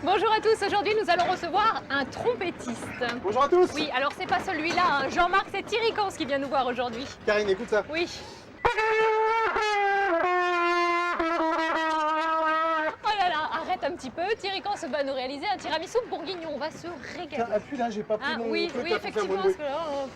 Bonjour à tous, aujourd'hui nous allons recevoir un trompettiste. Bonjour à tous. Oui, alors c'est pas celui-là, hein. Jean-Marc, c'est Thierry Cans qui vient nous voir aujourd'hui. Karine, écoute ça. Oui. Oh là là, arrête un petit peu, Thierry Cans va nous réaliser un tiramisu bourguignon, on va se régaler. Tiens, appuie là, j'ai pas pris Ah, mon oui, truc oui, là pour faire effectivement, bruit. parce que là,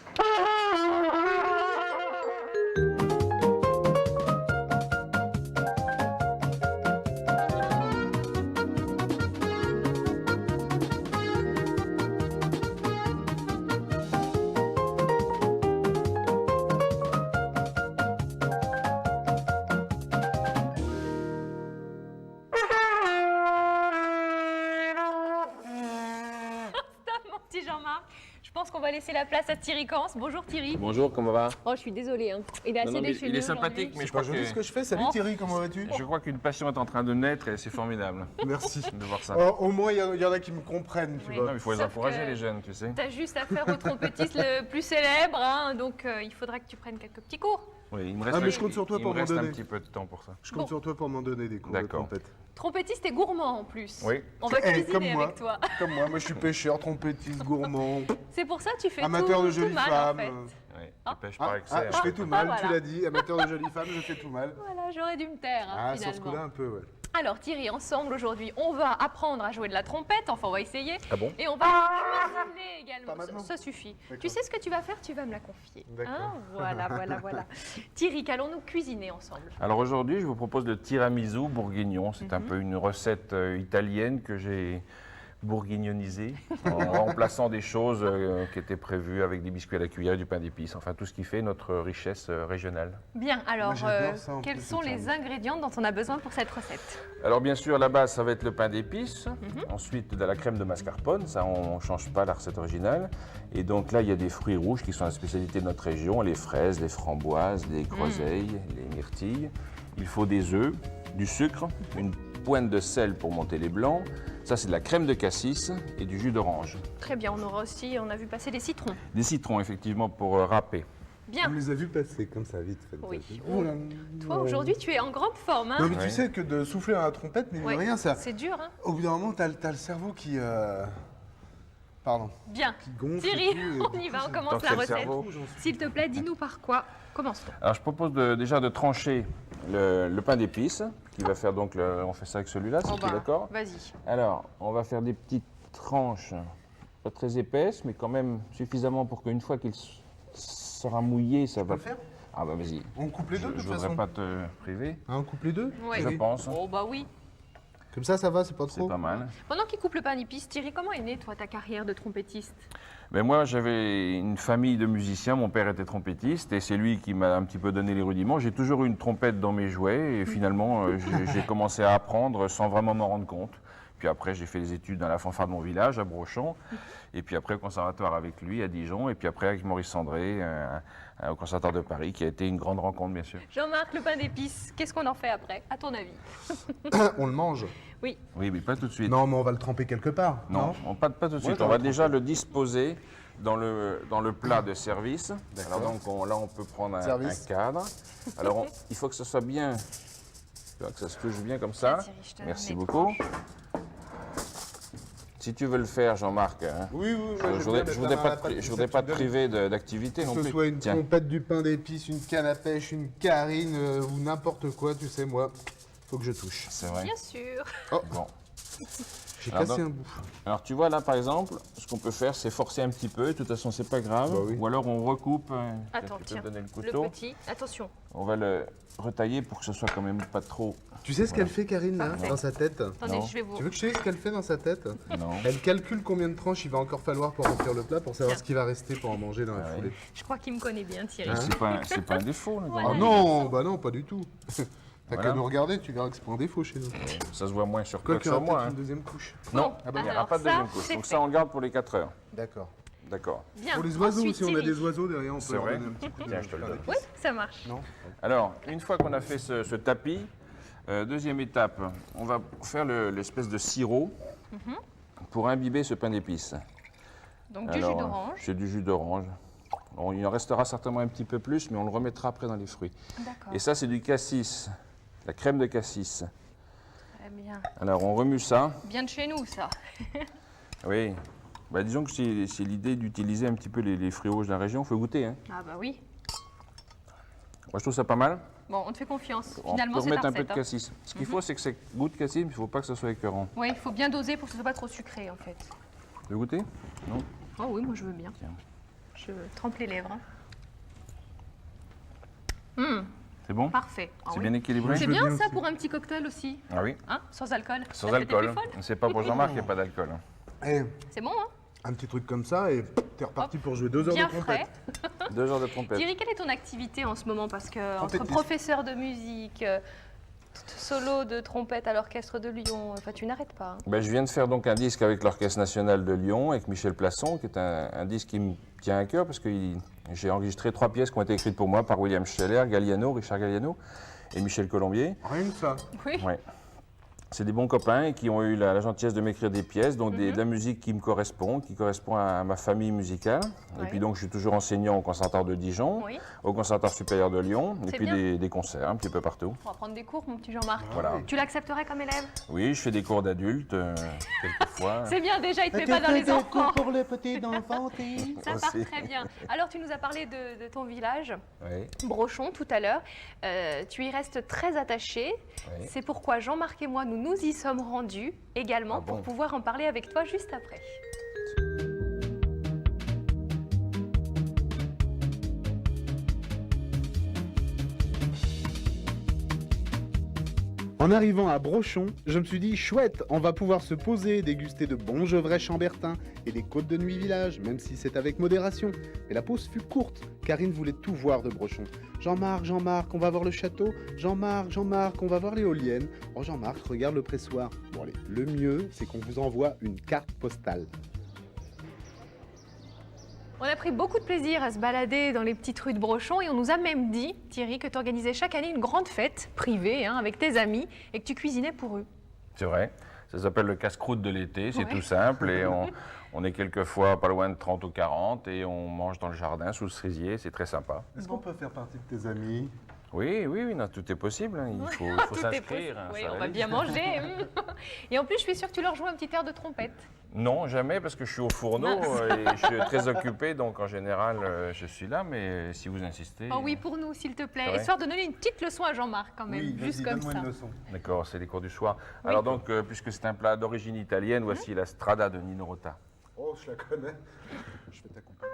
mon petit Jean-Marc. Je pense qu'on va laisser la place à Thierry Cans. Bonjour Thierry. Bonjour, comment va? Oh, je suis désolée, hein. Il est assez Non, mais déchaîné il est aujourd'hui. sympathique, mais C'est je pas crois, joli ce que je fais. Salut Oh. Thierry, comment vas-tu? je crois qu'une passion est en train de naître et c'est formidable Merci. de voir ça. Oh, au moins, il y en a qui me comprennent, tu Oui. Non, vois. il faut les Sauf encourager, que- les jeunes, tu sais. T'as juste à faire au trompettiste le plus célèbre, hein, donc il faudra que tu prennes quelques petits cours. Oui, il me Ah, mais je compte sur toi pour il me m'en reste donner. un petit peu de temps pour ça. Je compte Bon. sur toi pour m'en donner des cours de D'accord. trompette. Trompettiste et gourmand en plus. Oui. On va Eh, cuisiner comme moi. avec toi. Comme moi je suis pêcheur, trompettiste, gourmand, C'est pour ça que tu fais amateur tout, de jolies tout mal femmes. en fait. Oui, Ah. tu pêches Ah, par excès. je fais tout mal, voilà. tu l'as dit. Amateur de jolies femmes, je fais tout mal. Voilà, j'aurais dû me taire hein, Ah, sur ce finalement. coup-là, un peu, ouais. Alors Thierry, ensemble aujourd'hui, on va apprendre à jouer de la trompette, enfin on va essayer. Ah bon? Et on va cuisiner également. Pas maintenant. Ça suffit. D'accord. Tu sais ce que tu vas faire, tu vas me la confier. D'accord. Hein, voilà. Thierry, qu'allons-nous cuisiner ensemble? Alors aujourd'hui, je vous propose le tiramisu bourguignon. C'est un peu une recette italienne que j'ai bourguignonisée en remplaçant des choses qui étaient prévues avec des biscuits à la cuillère et du pain d'épices. Enfin, tout ce qui fait notre richesse régionale. Bien, alors j'adore ça, en quels plus, sont le les tiramisu. ingrédients dont on a besoin pour cette recette? Alors bien sûr, la base, ça va être le pain d'épices. Ensuite, de la crème de mascarpone. Ça, on ne change pas la recette originale. Et donc là, il y a des fruits rouges qui sont la spécialité de notre région. Les fraises, les framboises, les groseilles, les myrtilles. Il faut des œufs, du sucre, une pointe de sel pour monter les blancs. Ça, c'est de la crème de cassis et du jus d'orange. Très bien, on aura aussi, on a vu passer des citrons. Des citrons, effectivement, pour râper. Bien. On les a vus passer comme ça, vite fait. Oui. Oh là Toi, là. aujourd'hui, tu es en grande forme. Hein Non, mais tu Ouais. sais que de souffler à la trompette, mais Ouais. rien, ça. C'est dur, hein? Au bout d'un moment, t'as le cerveau qui. Pardon. Bien. Qui gonfle. Thierry, et tout, et on du y coup, va, on ça- commence T'en la fais le recette. cerveau. S'il te plaît, dis-nous par quoi commence-t-on? Alors, je propose déjà de trancher le pain d'épices, qui va faire donc, on fait ça avec celui-là, si Oh tu es bah, d'accord. Vas-y. Alors, on va faire des petites tranches, pas très épaisses, mais quand même suffisamment pour qu'une fois qu'il sera mouillé, ça va... le faire Ah bah vas-y. On coupe les deux, de Je toute voudrais façon. pas te priver, Hein, on coupe les deux Ouais. je pense. Oh bah oui. Comme ça va, c'est pas C'est trop. pas mal. Pendant qu'il coupe le pain d'épices, Thierry, comment est née, toi, ta carrière de trompettiste? Mais moi, j'avais une famille de musiciens. Mon père était trompettiste et c'est lui qui m'a un petit peu donné les rudiments. J'ai toujours eu une trompette dans mes jouets et finalement, j'ai commencé à apprendre sans vraiment m'en rendre compte. Puis après, j'ai fait des études dans la fanfare de mon village, à Brochon. Et puis après, au conservatoire avec lui, à Dijon. Et puis après, avec Maurice Sandré, au conservatoire de Paris, qui a été une grande rencontre, bien sûr. Jean-Marc, le pain d'épices, qu'est-ce qu'on en fait après, à ton avis? On le mange. Oui. Oui, mais pas tout de suite. Non, mais on va le tremper quelque part. Non, pas tout de suite. j'en On va ai déjà le disposer dans le plat de service. D'accord. Alors donc, là, on peut prendre un Service. cadre. Alors, il faut que ce soit bien, tu vois, que ça se touche bien comme ça. Tiens, Thierry, je te Merci donne les beaucoup. Si tu veux le faire, Jean-Marc, hein, Oui, oui, je voudrais pas te priver d'activité non Que ce plus. soit une Tiens. trompette, du pain d'épices, une canne à pêche, une carine ou n'importe quoi, tu sais, moi, faut que je touche. C'est vrai. Bien sûr. Bon. J'ai Alors, cassé donc- un bout. Alors tu vois là par exemple, ce qu'on peut faire c'est forcer un petit peu, de toute façon c'est pas grave. Bah oui. Ou alors on recoupe, Attends, tu peux tiens. me donner le Le couteau. petit, attention. On va le retailler pour que ce soit quand même pas trop. Tu sais ce qu'elle fait, Karine, là, Parfait. dans sa tête? Attendez, Non. je vais vous... Tu veux que je te dise ce qu'elle fait dans sa tête? Non. Elle calcule combien de tranches il va encore falloir pour remplir le plat, pour savoir Tiens. ce qui va rester pour en manger dans la Ah ouais. foulée. Je crois qu'il me connaît bien, Thierry. Hein C'est pas un défaut. Là, Voilà. Ah non, bah non, pas du tout. T'as Voilà. qu'à nous regarder, tu verras que c'est pas un défaut chez nous. Ça se voit moins sur Quoi toi que qu'il y sur aura moi. peut-être hein. une deuxième couche. Non, Ah il n'y aura alors pas de ça, deuxième couche. c'est Donc fait. ça on garde pour les 4 heures. D'accord. D'accord. Bien. Pour les oiseaux, Ensuite, si on a Thierry. des oiseaux derrière, on peut C'est leur vrai. donner un petit coup de Tiens, je te le pain donne. d'épices. Oui, ça marche. Non. Alors, une fois qu'on a fait ce tapis, deuxième étape, on va faire l'espèce de sirop pour imbiber ce pain d'épices. Donc du jus Alors, d'orange. C'est du jus d'orange. Bon, il en restera certainement un petit peu plus, mais on le remettra après dans les fruits. D'accord. Et ça, c'est du cassis, la crème de cassis. Très bien. Alors, on remue ça. Bien de chez nous, ça. Oui. Bah, disons que c'est l'idée d'utiliser un petit peu les fruits rouges de la région. Il faut goûter. Hein. Ah bah oui. Moi, je trouve ça pas mal. Bon, on te fait confiance. On Finalement, peut c'est ta remettre un peu recette. de cassis. Ce qu'il faut, c'est que ça goûte cassis, mais il ne faut pas que ça soit écœurant. Oui, il faut bien doser pour que ce soit pas trop sucré, en fait. Tu veux goûter? Non? Oh oui, moi je veux bien. Tiens. Je trempe les lèvres. Hein. C'est bon? Parfait. Ah C'est oui. bien équilibré? C'est je veux bien bien ça aussi. pour un petit cocktail aussi. Ah oui? Hein? Sans alcool. Sans La fête est alcool. plus folle. C'est pas pour Jean-Marc, il n'y a pas d'alcool. Eh, C'est bon, hein? un petit truc comme ça et t'es reparti pour jouer 2 heures Bien de trompette. frais. 2 heures de trompette. Thierry, quelle est ton activité en ce moment? Parce que entre Trompettiste. professeur de musique, solo de trompette à l'orchestre de Lyon, enfin tu n'arrêtes pas. Hein. Ben, je viens de faire donc un disque avec l'Orchestre National de Lyon, avec Michel Plasson, qui est un disque qui me tient à cœur parce que j'ai enregistré 3 pièces qui ont été écrites pour moi par William Scheller, Galliano, Richard Galliano et Michel Colombier. Rien que ça. Oui. Ouais. C'est des bons copains et qui ont eu la gentillesse de m'écrire des pièces, donc de la musique qui me correspond, qui correspond à ma famille musicale. Ouais. Et puis donc je suis toujours enseignant au Conservatoire de Dijon, Oui. au Conservatoire supérieur de Lyon, et C'est puis bien. des concerts un petit peu partout. On va prendre des cours, mon petit Jean-Marc. Voilà. Tu l'accepterais comme élève? Oui, je fais des cours d'adultes, quelquefois. C'est bien, déjà, il te met pas dans les enfants. pour les petits enfants. Ça part Aussi. très bien. Alors, tu nous as parlé de ton village, Oui, Brochon, tout à l'heure. Tu y restes très attaché. oui. C'est pourquoi Jean-Marc et moi, nous nous y sommes rendus également Ah bon? pour pouvoir en parler avec toi juste après. En arrivant à Brochon, je me suis dit chouette, on va pouvoir se poser, déguster de bons gevrets chambertins et les côtes de nuit village, même si c'est avec modération. Mais la pause fut courte, Karine voulait tout voir de Brochon. Jean-Marc, Jean-Marc, on va voir le château. Jean-Marc, Jean-Marc, on va voir l'éolienne. Oh Jean-Marc, regarde le pressoir. Bon allez, le mieux, c'est qu'on vous envoie une carte postale. On a pris beaucoup de plaisir à se balader dans les petites rues de Brochon et on nous a même dit, Thierry, que tu organisais chaque année une grande fête privée hein, avec tes amis et que tu cuisinais pour eux. C'est vrai. Ça s'appelle le casse-croûte de l'été, c'est Ouais. tout simple et on est quelquefois pas loin de 30 ou 40 et on mange dans le jardin sous le cerisier, c'est très sympa. Est-ce qu'on peut faire partie de tes amis? Oui, oui, oui, non, tout est possible, hein. Il faut Tout est s'inscrire. possible. hein, Oui, ça on va va vite. bien manger. Et en plus, je suis sûre que tu leur joues un petit air de trompette. Non, jamais, parce que je suis au fourneau et je suis très occupé, donc en général, je suis là, mais si vous insistez... Oh oui, pour nous, s'il te C'est plaît. vrai. Histoire de donner une petite leçon à Jean-Marc quand même, juste comme ça. D'accord, c'est les cours du soir. Alors donc, puisque c'est un plat d'origine italienne, voici la strada de Nino Rota. Oh, je la connais. Je vais t'accompagner.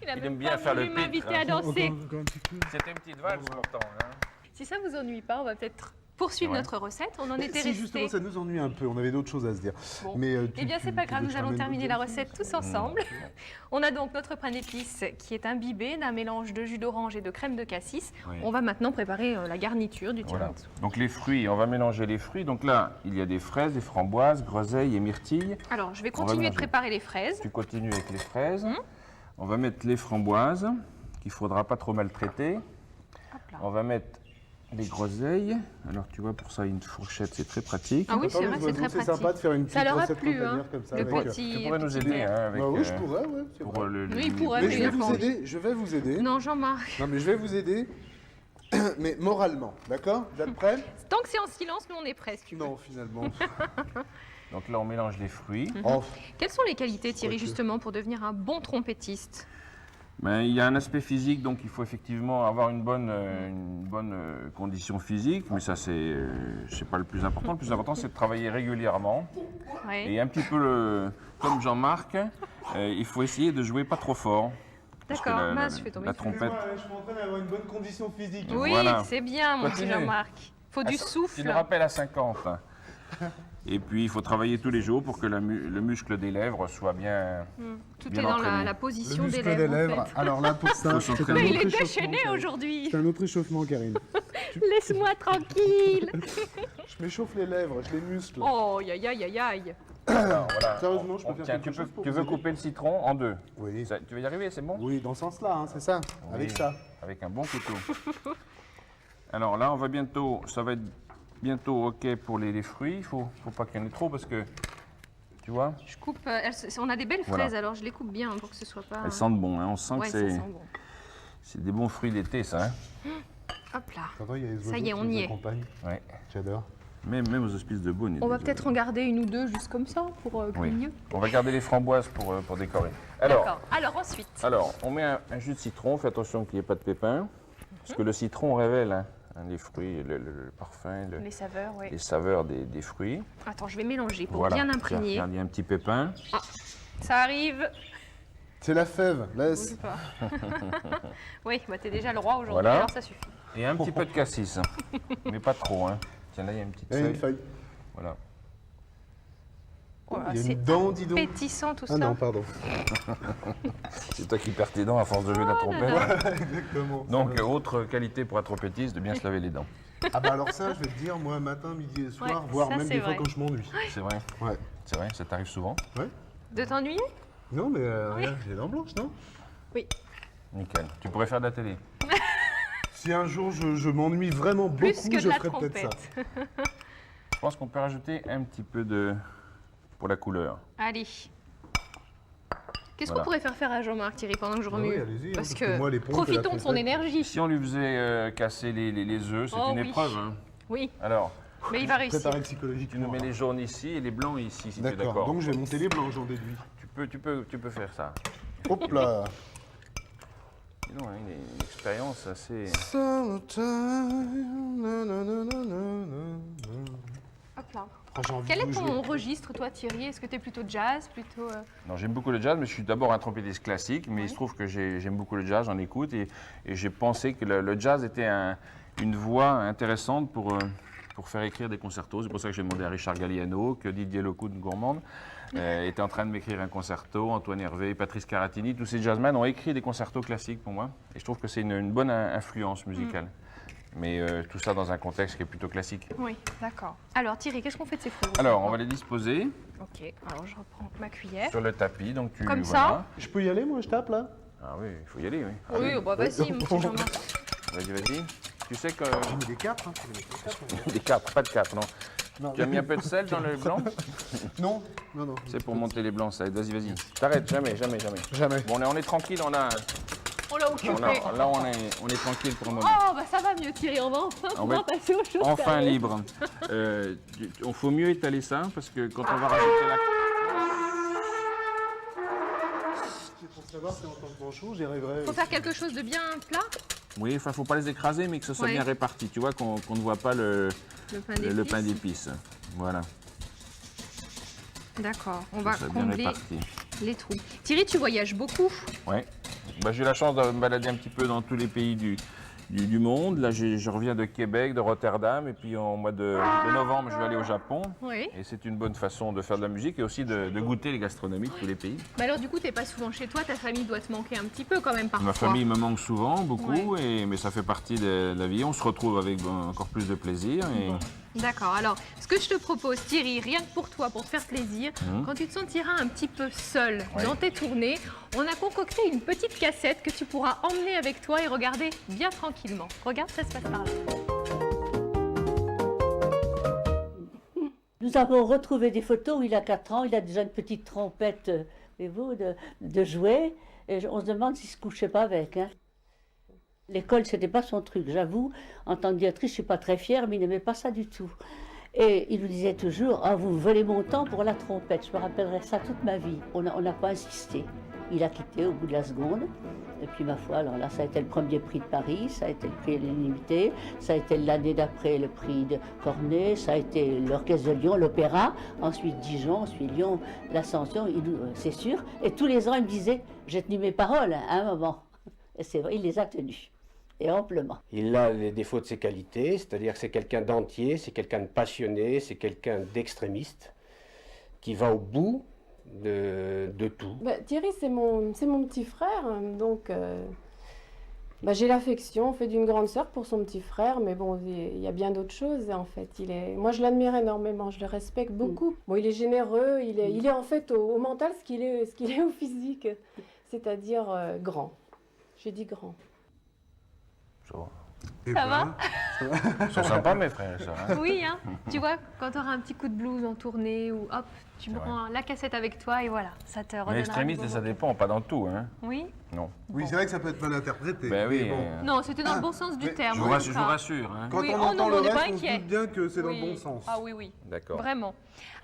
Il a Il même aime bien pas faire voulu le pitre, m'inviter hein. à danser. C'était une petite valse pourtant. Hein. Si ça vous ennuie pas, on va peut-être poursuivre Ouais. notre recette. On en était Si resté. justement ça nous ennuie un peu, on avait d'autres choses à se dire. Bon. Mais, Eh bien, c'est pas grave, nous allons terminer la recette tous ensemble. On a donc notre pain d'épices qui est imbibé d'un mélange de jus d'orange et de crème de cassis. Oui. On va maintenant préparer la garniture du Voilà. tiramisu. Donc les fruits, on va mélanger les fruits. Donc là, il y a des fraises, des framboises, groseilles et myrtilles. Alors, je vais On va continuer de mélanger. préparer les fraises. Tu continues avec les fraises. On va mettre les framboises, qu'il ne faudra pas trop maltraiter. Hop là. On va mettre les groseilles. Alors tu vois, pour ça, une fourchette, c'est très pratique. Ah oui, c'est vrai, c'est très C'est sympa de pratique. faire une petite Ça leur a recette plu, printanière hein, comme ça. le avec, petit- Tu pourrais nous petit aider verre. hein, avec, Bah oui, je pourrais, ouais, c'est pour vrai. Oui, il pourrait, Mais mais je il vais a pas vous envie. aider, je vais vous aider. Non, Jean-Marc. Non, mais je vais vous aider, mais moralement, d'accord? Vous êtes prêts? Tant que c'est en silence, nous on est prêts. si tu veux. Non, finalement. Donc là, on mélange les fruits. Oh, Quelles sont les qualités, Thierry, Quoique. justement, pour devenir un bon trompettiste? Ben, il y a un aspect physique, donc il faut effectivement avoir une bonne condition physique, mais ça, c'est pas le plus important. Le plus important, c'est de travailler régulièrement. Ouais. Et un petit peu comme Jean-Marc, il faut essayer de jouer pas trop fort. Parce que D'accord, la- mince, la- je fais tomber la le feu. trompette. je m'entraîne à avoir une bonne condition physique. Oui, Voilà. c'est bien, mon petit Continue. Jean-Marc. Faut du Tu souffle. nous rappelles à 50. Et puis, il faut travailler tous les jours pour que le muscle des lèvres soit bien. Tout Bien est dans entraîné. la Le position muscle des lèvres. En fait. Alors là, pour ça, Faut c'est un s'entraîner. Mais il autre est échauffement, déchaîné Karine. aujourd'hui. C'est un autre échauffement, Karine. Laisse-moi tranquille. Je m'échauffe les lèvres, je les muscle. Oh, aïe, aïe, aïe, aïe. Alors, voilà. Sérieusement, je peux faire Tiens, quelque chose pour tu vous veux aider couper le citron en deux. Oui. Tu veux y arriver, c'est bon? Oui, dans ce sens-là, hein, c'est ça. Avec Oui, ça. Avec un bon couteau. Alors là, ça va être bientôt OK pour les fruits. Il faut pas qu'il y en ait trop parce que, tu vois, Je coupe. On a des belles Voilà. fraises, alors je les coupe bien pour que ce soit pas. elles sentent bon. Hein. On sent Ouais, que ça sent bon. c'est des bons fruits d'été, ça. Hein. Hop là. T'entends, il y a les Ça oiseaux y est, qui on nous y est. accompagnent. Ouais. J'adore. Même aux hospices de Beaune. il y a On va des peut-être en oiseaux. garder une ou deux juste comme ça pour Oui. mieux. On va garder les framboises pour décorer. Alors, D'accord. Alors ensuite. on met un jus de citron. Fais attention qu'il n'y ait pas de pépins. Parce que le citron révèle les fruits, le parfum, Les saveurs, oui. les saveurs des fruits. Attends, je vais mélanger pour Voilà. bien Tiens, imprégner. regarde, il y a un petit pépin. Ça arrive. C'est la fève, laisse. Bouge pas. Oui, bah t'es déjà le roi aujourd'hui, Voilà. alors ça suffit. Et un petit peu de cassis. Mais pas trop. Hein. Tiens, là, il y a une petite Il y a une feuille. feuille. Voilà. Oh là, Il y a c'est une dent, dis donc. pétissant tout Ah ça. non, pardon. C'est toi qui perds tes dents à force de jouer de la trompette. Exactement. Donc, autre qualité pour un trompettiste, de bien se laver les dents. Ah bah alors ça, je vais te dire, moi, matin, midi et soir, Ouais, voire ça, même c'est des fois vrai. quand je m'ennuie. C'est vrai. Ouais. C'est vrai, ça t'arrive souvent. Ouais. De t'ennuyer? Non, mais regarde, j'ai les dents blanches, non? Oui. Nickel. Tu pourrais faire de la télé. Si un jour je m'ennuie vraiment beaucoup, Plus que de je la ferai peut-être ça. trompette. Je pense qu'on peut rajouter un petit peu de... pour la couleur. Allez. Qu'est-ce Voilà. qu'on pourrait faire à Jean-Marc, Thierry, pendant que je Ah remue oui, allez-y, hein, Parce parce que moi, les pompes et la profitons de son trompette- énergie. Si on lui faisait casser les œufs, c'est Oh une oui. épreuve. Hein. Oui, Alors, mais il va réussir. Préparer tu nous psychologiquement. mets les jaunes ici et les blancs ici, si tu es D'accord, d'accord. donc je vais monter les blancs, j'en déduis. Tu peux faire ça. Hop là. Dis donc, hein, une expérience assez... Hop là. Ah, j'ai envie Quel de est jouer. ton registre, toi, Thierry? Est-ce que tu es plutôt jazz, plutôt... Non, j'aime beaucoup le jazz, mais je suis d'abord un trompettiste classique, mais il se trouve que j'aime beaucoup le jazz, j'en écoute, et j'ai pensé que le jazz était une voie intéressante pour faire écrire des concertos. C'est pour ça que j'ai demandé à Richard Galliano, que Didier Lecoud, gourmande, était en train de m'écrire un concerto, Antoine Hervé, Patrice Caratini, tous ces jazzmen ont écrit des concertos classiques pour moi, et je trouve que c'est une bonne influence musicale. Mais tout ça dans un contexte qui est plutôt classique. Oui, d'accord. Alors, Thierry, qu'est-ce qu'on fait de ces fruits Alors, on va les disposer Ok, alors je reprends ma cuillère. sur le tapis, donc tu... Comme voilà. ça Je peux y aller, moi, je tape là? Ah oui, il faut y aller, oui. Ah Oui, bah vas-y, mon petit Jean-Marc. Vas-y. Tu sais que... J'ai mis des 4, hein. tu les mets des quatre, Des 4, pas de 4, non. non. Tu as mis un peu de sel dans le blanc? Non, non, non. C'est pour monter les blancs, ça aide. Vas-y. T'arrêtes, jamais. Jamais. Bon, on est tranquille, On l'a occupé. là, on est tranquille pour le moment. Oh, bah ça va mieux, Thierry. On va enfin On va pouvoir passer aux choses Enfin sérieuses. libre. On faut mieux étaler ça, parce que quand on va rajouter la... Pour savoir si en tant que manchot, j'y arriverai. Faut faire quelque chose de bien plat. Oui, enfin, faut pas les écraser, mais que ce soit Ouais. bien réparti. Tu vois, qu'on ne voit pas le Le pain pain d'épices. d'épices. Voilà, D'accord, on que va ce soit bien combler réparti. les trous. Thierry, tu voyages beaucoup. Ouais. Bah, j'ai eu la chance de me balader un petit peu dans tous les pays du monde. Là, je reviens de Québec, de Rotterdam, et puis en mois de novembre, je vais aller au Japon. Oui. Et c'est une bonne façon de faire de la musique et aussi de goûter les gastronomies de tous les pays. Mais alors, du coup, t'es pas souvent chez toi. Ta famille doit te manquer un petit peu quand même parfois. Ma famille me manque souvent, beaucoup, mais ça fait partie de la vie. On se retrouve avec encore plus de plaisir. Et... D'accord. Alors, ce que je te propose, Thierry, rien que pour toi, pour te faire plaisir, quand tu te sentiras un petit peu seul Ouais. dans tes tournées, on a concocté une petite cassette que tu pourras emmener avec toi et regarder bien tranquillement. Regarde, ça se passe par là. Nous avons retrouvé des photos où il a 4 ans, il a déjà une petite trompette, voyez-vous, de jouet, et on se demande s'il ne se couchait pas avec. Hein. L'école, ce n'était pas son truc, j'avoue. En tant que directrice, je ne suis pas très fière, mais il n'aimait pas ça du tout. Et il nous disait toujours, ah, vous volez mon temps pour la trompette. Je me rappellerai ça toute ma vie. On n'a pas insisté. Il a quitté au bout de la seconde. Et puis, ma foi, alors là, ça a été le premier prix de Paris, ça a été le prix de l'unité, ça a été l'année d'après le prix de Cornet, ça a été l'orchestre de Lyon, l'opéra, ensuite Dijon, ensuite Lyon, l'Ascension, c'est sûr. Et tous les ans, il me disait, j'ai tenu mes paroles hein, à un moment. Et c'est vrai, il les a tenues. et amplement. Il a les défauts de ses qualités, c'est-à-dire que c'est quelqu'un d'entier, c'est quelqu'un de passionné, c'est quelqu'un d'extrémiste, qui va au bout de tout. Thierry, c'est mon petit frère, donc j'ai l'affection en fait d'une grande sœur pour son petit frère, mais bon, il y a bien d'autres choses en fait. Moi, je l'admire énormément, je le respecte beaucoup. Bon, il est généreux, il est en fait au mental ce qu'il est au physique, c'est-à-dire grand. J'ai dit grand. Ça va? Ils sont sympas, mes frères et sœurs. Hein. Oui, hein. Tu vois, quand tu auras un petit coup de blues en tournée ou hop, tu C'est prends la cassette avec toi et voilà, ça te redonnera. Mais extrémiste, un bon ça moment. dépend, pas dans tout. Hein. Oui. Non. Oui, c'est vrai que ça peut être mal interprété. Ben oui. mais bon. Non, c'était dans le bon sens du mais terme. Je en vous tout cas. rassure. Hein. Quand Oui, on oh entend non, le on n'est reste, pas on se inquiet. doute bien que c'est dans Oui. le bon sens. Ah oui, oui. D'accord. Vraiment.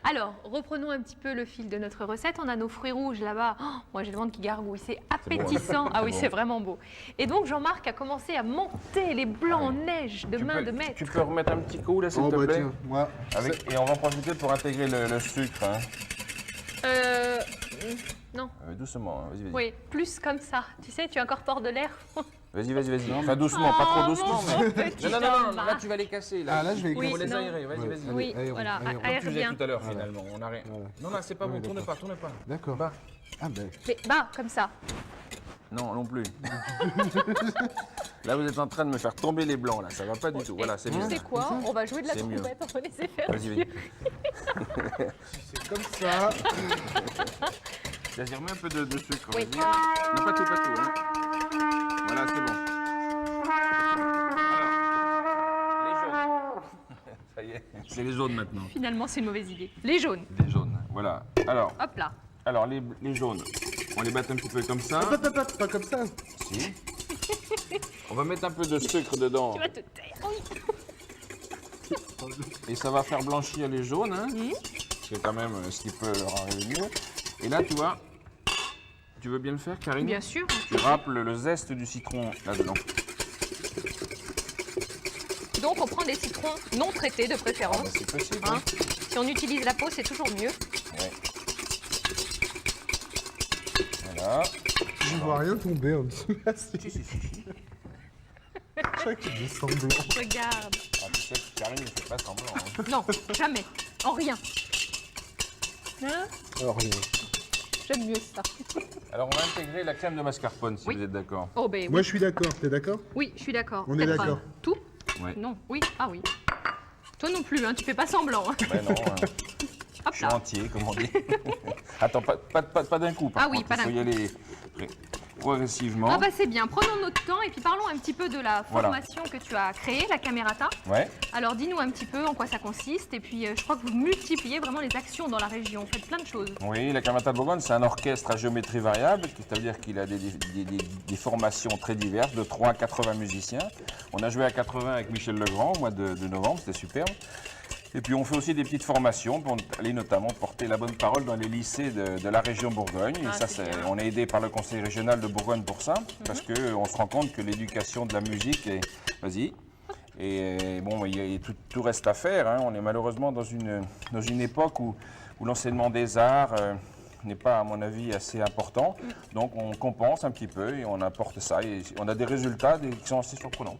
Alors, reprenons un petit peu le fil de notre recette. On a nos fruits rouges là-bas. Oh, moi, j'ai le ventre qui gargouille. C'est appétissant. Ah oui, bon. c'est vraiment beau. Et donc, Jean-Marc a commencé à monter les blancs en neige de main de maître. Tu peux remettre un petit coup, là, s'il Oh te bah plaît tiens, moi, Et on va en profiter pour intégrer le sucre. Hein. Non. Doucement, hein. Vas-y. Oui, plus comme ça. Tu sais, tu incorpores de l'air. Vas-y. Enfin, doucement, pas trop doucement. mon Mais... petit Non, Jean-Marc. là, tu vas les casser. Là, Ah, là, je vais Oui, Pour les non. aérer, vas-y. Oui, Aéron, voilà, aéron. aère Tu faisais bien. tout à l'heure, finalement. On a rien. Voilà. Non, c'est pas bon. Oui, Tournez pas. D'accord. Bah. Ah ben, Mais bas, comme ça. Non, non plus. Là, vous êtes en train de me faire tomber les blancs, là. Ça va pas du tout. Voilà, c'est Tu mieux. sais quoi? On va jouer de la C'est mieux. trompette, on va laisser faire. Vas-y. c'est comme ça. Vas-y, remets un peu de sucre. Oui. Vas-y. Non, pas tout. Hein. Voilà, c'est bon. Alors, les jaunes. Ça y est, c'est les jaunes maintenant. Finalement, c'est une mauvaise idée. Les jaunes. Les jaunes, voilà. Hop là. Alors les jaunes, on les bat un petit peu comme ça. Pas comme ça. Si. On va mettre un peu de sucre dedans Tu vas te taire. Oui. et ça va faire blanchir les jaunes. Hein. C'est quand même ce qui peut leur arriver de mieux. Et là, tu vois, tu veux bien le faire, Karine? Bien sûr. Tu râpes le zeste du citron là-dedans. Donc, on prend des citrons non traités de préférence. C'est possible. Hein. Hein. Si on utilise la peau, c'est toujours mieux. Ouais. Voilà. Je vois rien tomber en dessous. Si. Je crois qu'il est semblant. Regarde. Ah, tu sais que Karine ne fait pas semblant. Hein. Non, jamais. En rien. Hein? Alors rien. J'aime mieux ça. Alors, on va intégrer la crème de mascarpone, si Oui. vous êtes d'accord. Oh, ben oui. Moi, je suis d'accord. T'es d'accord? Oui, je suis d'accord. On est Peut-être d'accord. Tout? Ouais. Non. Oui. Ah oui. Toi non plus, hein. Tu fais pas semblant. Hein. Ben non, hein. Hop Je suis là. entier, comme on dit. Attends, pas d'un coup, par Ah oui, contre. pas Il faut d'un y aller progressivement. Ah bah c'est bien, prenons notre temps et puis parlons un petit peu de la Voilà. formation que tu as créée, la Camerata. Ouais. Alors dis-nous un petit peu en quoi ça consiste et puis je crois que vous multipliez vraiment les actions dans la région, vous faites plein de choses. Oui, la Camerata de Bourgogne, c'est un orchestre à géométrie variable, c'est-à-dire qu'il a des formations très diverses, de 3 à 80 musiciens. On a joué à 80 avec Michel Legrand au mois de novembre, c'était superbe. Et puis on fait aussi des petites formations pour aller notamment porter la bonne parole dans les lycées de la région Bourgogne. Et Ah, ça, c'est bien. on est aidé par le conseil régional de Bourgogne pour ça, parce qu'on se rend compte que l'éducation de la musique est... Vas-y. Et bon, tout reste à faire. Hein. On est malheureusement dans une époque où l'enseignement des arts n'est pas, à mon avis, assez important. Donc on compense un petit peu et on apporte ça. Et on a des résultats qui sont assez surprenants.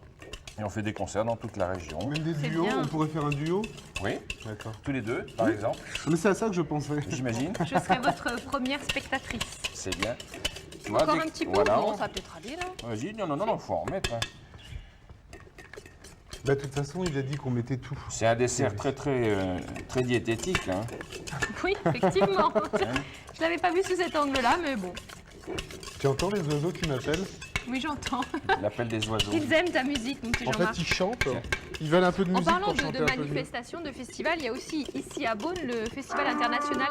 Et on fait des concerts dans toute la région. Même des C'est duos, bien. on pourrait faire un duo. Oui, D'accord. tous les deux, par exemple, Mais c'est à ça que je pensais. j'imagine. Je serai votre première spectatrice. C'est bien. Tu vois, Encore dès un que- petit peu, Voilà. bon, ça va peut-être aller là. Vas-y, non, faut en remettre. Hein. Bah, de toute façon, il a dit qu'on mettait tout. C'est un dessert très diététique. Hein. Oui, effectivement. Je l'avais pas vu sous cet angle-là, mais bon. Tu entends les oiseaux qui m'appellent? Oui, j'entends. L'appel des oiseaux. Ils aiment ta musique, mon petit En fait, Jean-Marc. ils chantent. Ils veulent un peu de En musique parlant pour de chanter un peu mieux. manifestations, de festivals, il y a aussi ici à Beaune le festival international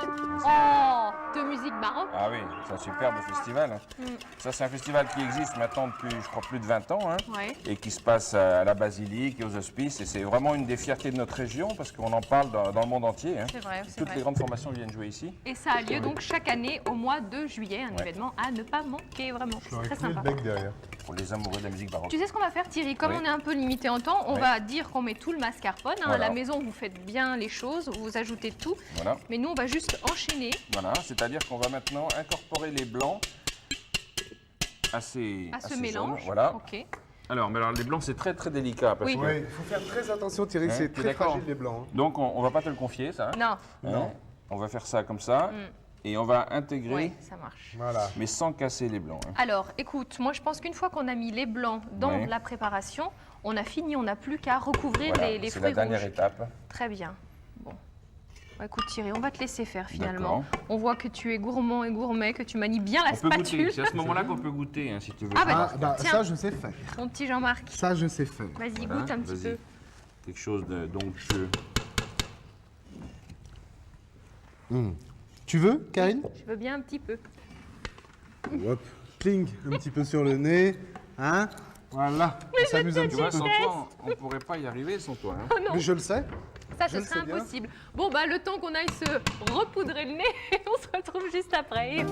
de musique baroque. Ah oui, c'est un superbe festival. Hein. Mm. Ça, c'est un festival qui existe maintenant depuis, je crois, plus de 20 ans. Hein, Ouais. et qui se passe à la Basilique et aux Hospices. Et c'est vraiment une des fiertés de notre région parce qu'on en parle dans le monde entier. Hein. C'est vrai, c'est Toutes vrai. les grandes formations viennent jouer ici. Et ça a lieu donc chaque année au mois de juillet, un Ouais. événement à ne pas manquer, vraiment. Je C'est leur ai très coulé le sympa. bec derrière. Pour les amoureux de la musique baroque. Tu sais ce qu'on va faire, Thierry? Comme Oui. on est un peu limité en temps, on Oui. va dire qu'on met tout le mascarpone. Hein. À Voilà. la maison, vous faites bien les choses, vous ajoutez tout. Voilà, Mais nous, on va juste enchaîner voilà. C'est-à-dire qu'on va maintenant incorporer les blancs à ce à ce mélange. Voilà. Ok. Alors, mais alors les blancs, c'est très très délicat. Parce Oui. que... Ouais, il faut faire très attention, Thierry, Hein, c'est tu es très d'accord fragile les blancs. hein. Donc, on va pas te le confier, ça. Non. Hein. On va faire ça comme ça. Et on va intégrer, Oui, ça marche. Voilà. mais sans casser les blancs. hein. Alors, écoute, moi je pense qu'une fois qu'on a mis les blancs dans Oui. la préparation, on a fini, on n'a plus qu'à recouvrir Voilà, les c'est fruits la dernière rouges. étape. Très bien. Bon. Bah, écoute Thierry, on va te laisser faire finalement. D'accord. On voit que tu es gourmand et gourmet, que tu manies bien la On peut spatule. goûter. C'est à ce moment-là qu'on peut goûter, hein, si tu veux. Ah, bah, Ah, bah, Tiens. ça, je sais faire. Mon petit Jean-Marc, Ça, je sais faire. vas-y, Voilà, goûte un petit vas-y. peu. Quelque chose d'onctueux. Tu veux, Karine? Je veux bien un petit peu. Hop, cling, un petit peu sur le nez. Hein? Voilà, on s'amuse un Tu petit vois, peu. sans toi, on pourrait pas y arriver sans toi. hein. Oh non, Mais je le sais. ça je ce le serait sais bien. impossible. Bon, bah le temps qu'on aille se repoudrer le nez, on se retrouve juste après.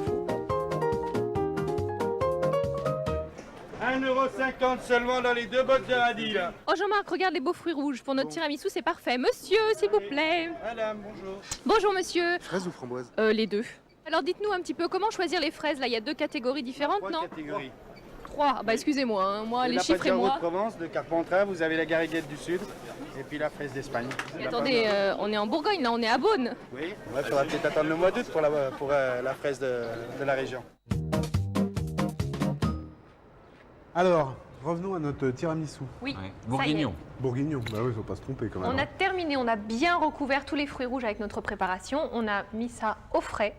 1,50 € seulement dans les 2 bottes de radis, là. Oh Jean-Marc, regarde les beaux fruits rouges. Pour notre tiramisu, c'est parfait. Monsieur, s'il vous plaît. Madame, bonjour. Bonjour monsieur. Fraise ou framboise? Les deux. Alors dites-nous un petit peu comment choisir les fraises. Là, il y a 2 catégories différentes, 3 non? catégories. 3. Bah excusez-moi, hein. Moi, les la chiffres et Pajaro moi. de Provence, de Carpentras, vous avez la Gariguette du Sud, et puis la fraise d'Espagne. Mais attendez, on est en Bourgogne, là, on est à Beaune. Oui, il faudra peut-être attendre le mois d'août pour la fraise de la région. Alors, revenons à notre tiramisu. Oui, Ouais. ça y Bourguignon. Bourguignon. Bah oui, faut pas se tromper quand même. On a terminé, on a bien recouvert tous les fruits rouges avec notre préparation. On a mis ça au frais.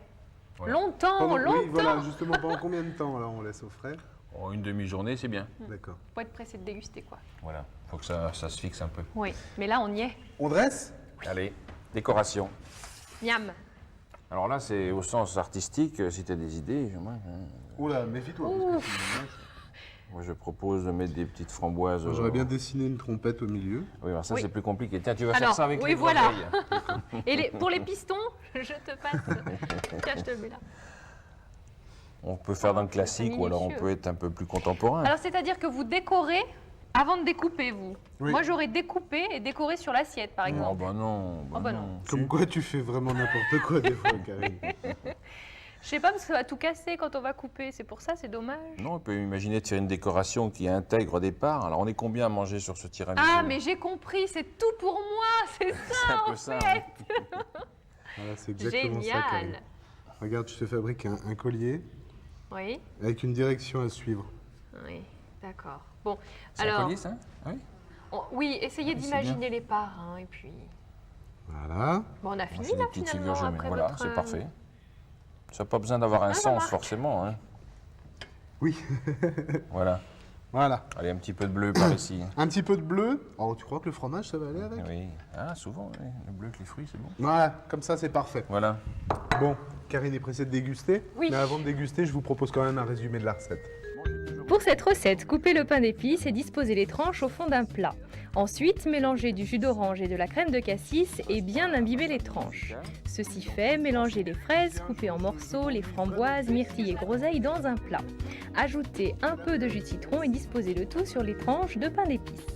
Voilà. Longtemps, Pendant- longtemps. Oui, voilà, justement, pendant combien de temps alors on laisse au frais? Oh, une demi-journée, c'est bien. D'accord. Faut être pressé de déguster, quoi. Voilà. Faut que ça se fixe un peu. Oui, mais là, on y est. On dresse? Allez, décoration. Miam. Alors là, c'est au sens artistique. Si tu as des idées, Oula, méfie-toi. parce que moi, je propose de mettre des petites framboises. J'aurais bien dessiné une trompette au milieu. Oui, alors ça, Oui. c'est plus compliqué. Tiens, tu vas Alors, faire ça avec oui, les voilà. groseilles. Et pour les pistons, je te passe. Tiens, je te le mets là. On peut faire dans le classique ou alors on minutieux. peut être un peu plus contemporain. Alors, c'est-à-dire que vous décorez avant de découper, vous. Oui. Moi, j'aurais découpé et décoré sur l'assiette, par Oh exemple. bah non. Oh bah non. Comme quoi tu fais vraiment n'importe quoi des fois, Karine. Je sais pas, parce que ça va tout casser quand on va couper. C'est pour ça, c'est dommage. Non, on peut imaginer de faire une décoration qui intègre au départ. Alors on est combien à manger sur ce tiramisu? Ah, mais j'ai compris, c'est tout pour moi, c'est ça. c'est un peu ça. fait. hein. Voilà, c'est exactement ça, Karine. Génial. Regarde, je te fabrique un collier Oui, avec une direction à suivre. oui, d'accord. Bon, C'est un alors, collier, ça? Ah oui. oui, essayez c'est d'imaginer les parts, hein, et puis... Voilà. Bon, on a Moi, fini c'est là, des petites finalement, figures géométriques. après Voilà, votre, c'est parfait. Ça n'a pas besoin d'avoir un sens, Jean-Marc. forcément. hein. Oui. Voilà. Voilà. Allez, un petit peu de bleu par ici. Un petit peu de bleu. Oh, tu crois que le fromage, ça va aller avec? Oui. Ah, souvent, oui. Le bleu avec les fruits, c'est bon. Voilà, comme ça, c'est parfait. Voilà. Bon, Karine est pressée de déguster. Oui. Mais avant de déguster, je vous propose quand même un résumé de la recette. Pour cette recette, coupez le pain d'épices et disposez les tranches au fond d'un plat. Ensuite, mélangez du jus d'orange et de la crème de cassis et bien imbibez les tranches. Ceci fait, mélangez les fraises coupées en morceaux, les framboises, myrtilles et groseilles dans un plat. Ajoutez un peu de jus de citron et disposez le tout sur les tranches de pain d'épices.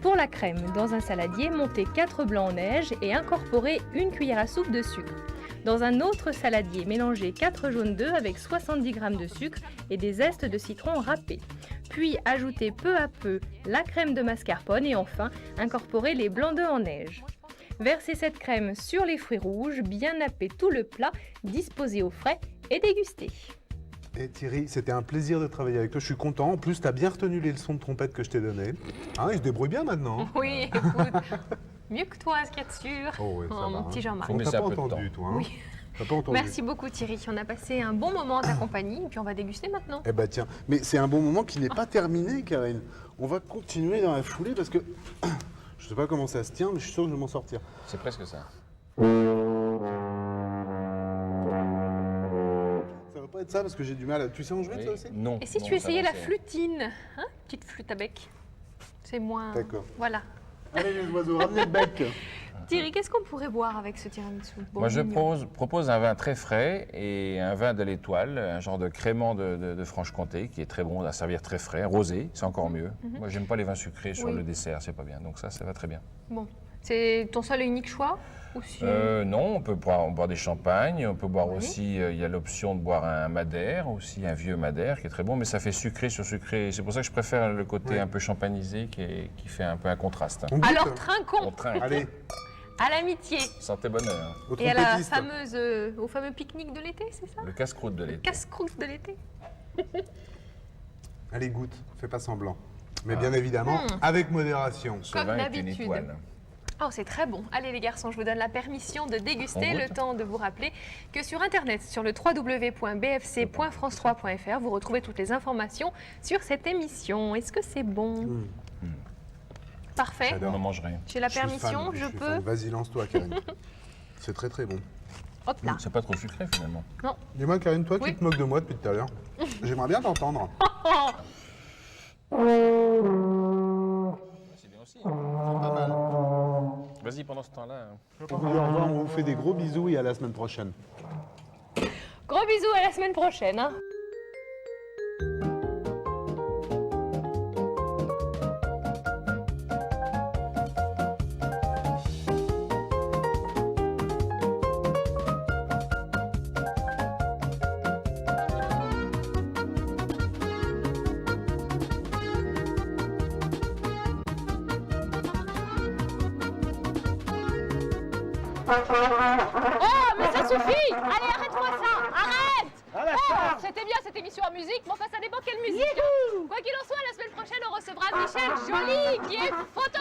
Pour la crème, dans un saladier, montez 4 blancs en neige et incorporez une cuillère à soupe de sucre. Dans un autre saladier, mélangez 4 jaunes d'œufs avec 70 g de sucre et des zestes de citron râpés. Puis ajoutez peu à peu la crème de mascarpone et enfin incorporez les blancs d'œufs en neige. Versez cette crème sur les fruits rouges, bien napper tout le plat, disposez au frais et dégustez. Et Thierry, c'était un plaisir de travailler avec toi. Je suis content. En plus, tu as bien retenu les leçons de trompette que je t'ai données. Hein, il se débrouille bien maintenant. hein. Oui, écoute, mieux que toi, ce qu'il y a de sûr. Oh, ouais, ça va, mon hein. petit Jean-Marc. Faut On Mais t'a c'est pas un peu de entendu, temps. toi. Hein. Oui. T'as pas entendu. Merci beaucoup Thierry, on a passé un bon moment en ta compagnie et puis on va déguster maintenant. Eh ben tiens, mais c'est un bon moment qui n'est pas terminé, Karine. On va continuer dans la foulée parce que je sais pas comment ça se tient, mais je suis sûr que je vais m'en sortir. C'est presque ça. Ça va pas être ça parce que j'ai du mal. Tu sais en jouer, toi aussi? Non. Et si non, tu ça essayais va, la c'est- flûtine, hein, petite flûte à bec, c'est moins... D'accord. Voilà. Allez les oiseaux, ramenez le bec. Thierry, qu'est-ce qu'on pourrait boire avec ce tiramisu? Bon, Moi, je mignon. propose un vin très frais et un vin de l'Étoile, un genre de crément de Franche-Comté qui est très bon à servir très frais, rosé, c'est encore mieux. Moi, j'aime pas les vins sucrés sur Oui. le dessert, c'est pas bien. Donc ça va très bien. Bon, c'est ton seul et unique choix? Aussi. Non, on peut boire des champagnes, on peut boire Oui. aussi, il y a l'option de boire un madère, aussi un vieux madère qui est très bon, mais ça fait sucré sur sucré. C'est pour ça que je préfère le côté Ouais. un peu champanisé qui fait un peu un contraste. On goûte Alors On trinquons trinque. Allez, à l'amitié Santé bonheur. au et à la trompettiste. fameuse, au fameux pique-nique de l'été, c'est ça? Le casse-croûte de l'été. Casse-croûte de l'été. Allez, goûte, fais pas semblant. Mais bien évidemment, avec modération. Ce Comme vin est une d'habitude. étoile. Oh, c'est très bon. Allez les garçons, je vous donne la permission de déguster, On le goûte. temps de vous rappeler que sur Internet, sur le www.bfc.france3.fr, vous retrouvez toutes les informations sur cette émission. Est-ce que c'est bon? Parfait. J'adore. On en mangerait. J'ai la Je suis permission, fan, je suis peux. fan. Vas-y, lance-toi, Karine. C'est très très bon. Hop là. C'est pas trop sucré finalement. Dis-moi, Karine, toi Oui. qui te moques de moi depuis tout à l'heure, j'aimerais bien t'entendre. C'est bien aussi. Pas mal. Vas-y pendant ce temps-là. On vous dit au revoir, on vous fait des gros bisous et à la semaine prochaine. Gros bisous, à la semaine prochaine. Hein. Oh, mais ça suffit! Allez, arrête-moi ça! Arrête! Oh, c'était bien cette émission en musique, mais enfin ça dépend quelle musique. Hein. Quoi qu'il en soit, la semaine prochaine, on recevra Michel Joly, qui est photographe.